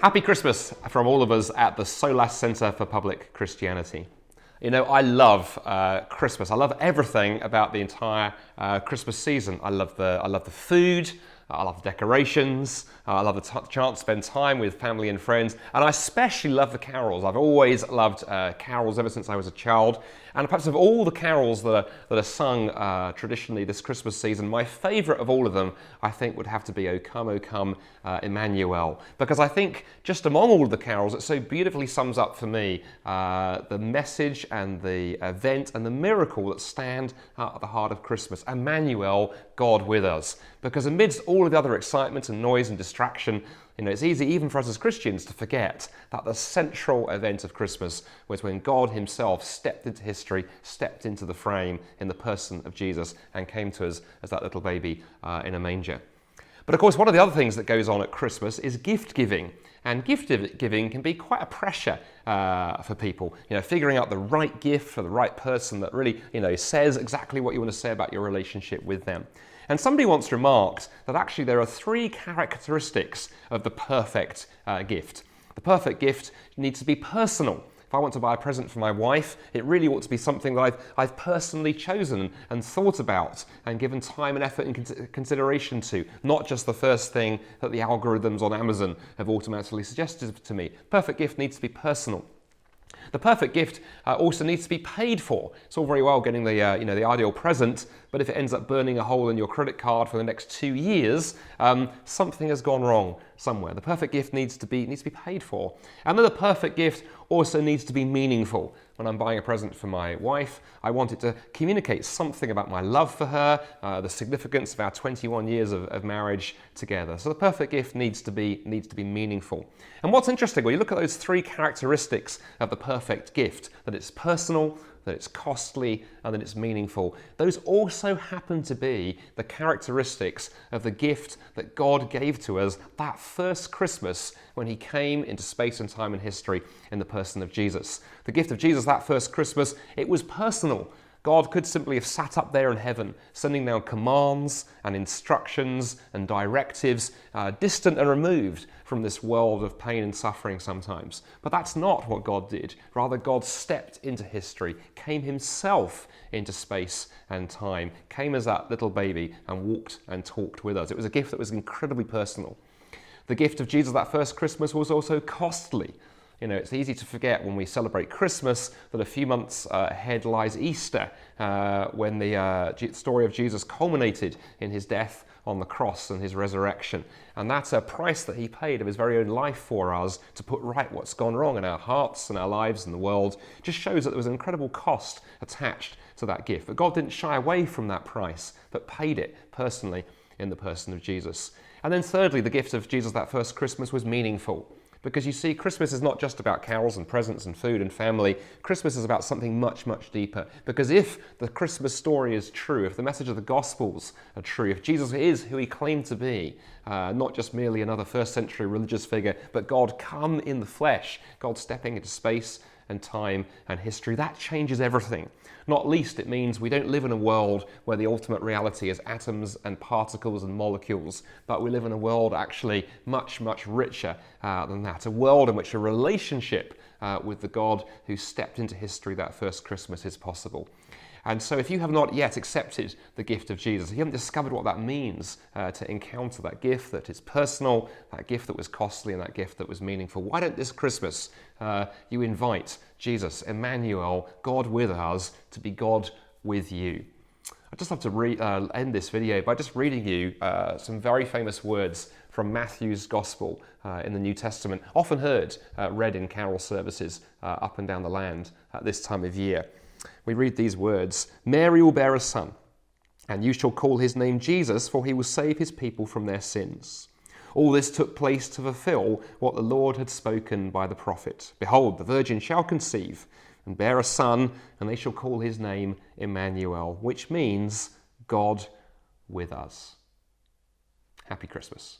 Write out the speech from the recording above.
Happy Christmas from all of us at the Solas Centre for Public Christianity. You know, I love Christmas. I love everything about the entire Christmas season. I love the food. I love the decorations. I love the chance to spend time with family and friends. And I especially love the carols. I've always loved carols ever since I was a child. And perhaps of all the carols that are sung traditionally this Christmas season, my favourite of all of them, I think, would have to be O Come, Emmanuel. Because I think just among all of the carols, it so beautifully sums up for me the message and the event and the miracle that stand at the heart of Christmas. Emmanuel, God with us. Because amidst all of the other excitement and noise and distraction, you know, it's easy even for us as Christians to forget that the central event of Christmas was when God himself stepped into history, stepped into the frame in the person of Jesus and came to us as that little baby in a manger. But of course, one of the other things that goes on at Christmas is gift giving. And gift giving can be quite a pressure for people. You know, figuring out the right gift for the right person that really, you know, says exactly what you want to say about your relationship with them. And somebody once remarked that actually there are three characteristics of the perfect gift. The perfect gift needs to be personal. If I want to buy a present for my wife, it really ought to be something that I've personally chosen and thought about and given time and effort and consideration to, not just the first thing that the algorithms on Amazon have automatically suggested to me. Perfect gift needs to be personal. The perfect gift also needs to be paid for. It's all very well getting the ideal present, but if it ends up burning a hole in your credit card for the next 2 years, something has gone wrong somewhere. The perfect gift needs to be paid for. And then the perfect gift also needs to be meaningful. When I'm buying a present for my wife, I want it to communicate something about my love for her, the significance of our 21 years of marriage together. So the perfect gift needs to be meaningful. And what's interesting, when you look at those three characteristics of the perfect gift, that it's personal, that it's costly, and that it's meaningful, those also happen to be the characteristics of the gift that God gave to us that first Christmas when he came into space and time and history in the person of Jesus. The gift of Jesus that first Christmas, it was personal. God could simply have sat up there in heaven, sending down commands and instructions and directives, distant and removed from this world of pain and suffering sometimes. But that's not what God did. Rather, God stepped into history, came himself into space and time, came as that little baby and walked and talked with us. It was a gift that was incredibly personal. The gift of Jesus that first Christmas was also costly. You know, it's easy to forget when we celebrate Christmas that a few months ahead lies Easter, when the story of Jesus culminated in his death on the cross and his resurrection. And that's a price that he paid of his very own life for us to put right what's gone wrong in our hearts and our lives and the world. It just shows that there was an incredible cost attached to that gift. But God didn't shy away from that price, but paid it personally in the person of Jesus. And then thirdly, the gift of Jesus that first Christmas was meaningful. Because you see, Christmas is not just about carols and presents and food and family. Christmas is about something much, much deeper. Because if the Christmas story is true, if the message of the Gospels are true, if Jesus is who he claimed to be, not just merely another first century religious figure, but God come in the flesh, God stepping into space and time and history, that changes everything. Not least, it means we don't live in a world where the ultimate reality is atoms and particles and molecules, but we live in a world actually much, much richer than that. A world in which a relationship with the God who stepped into history that first Christmas is possible. And so if you have not yet accepted the gift of Jesus, if you haven't discovered what that means to encounter that gift that is personal, that gift that was costly, and that gift that was meaningful, why don't this Christmas you invite Jesus, Emmanuel, God with us, to be God with you? I'd just love to end this video by just reading you some very famous words from Matthew's Gospel in the New Testament, often read in carol services up and down the land at this time of year. We read these words: Mary will bear a son, and you shall call his name Jesus, for he will save his people from their sins. All this took place to fulfill what the Lord had spoken by the prophet. Behold, the virgin shall conceive and bear a son, and they shall call his name Emmanuel, which means God with us. Happy Christmas.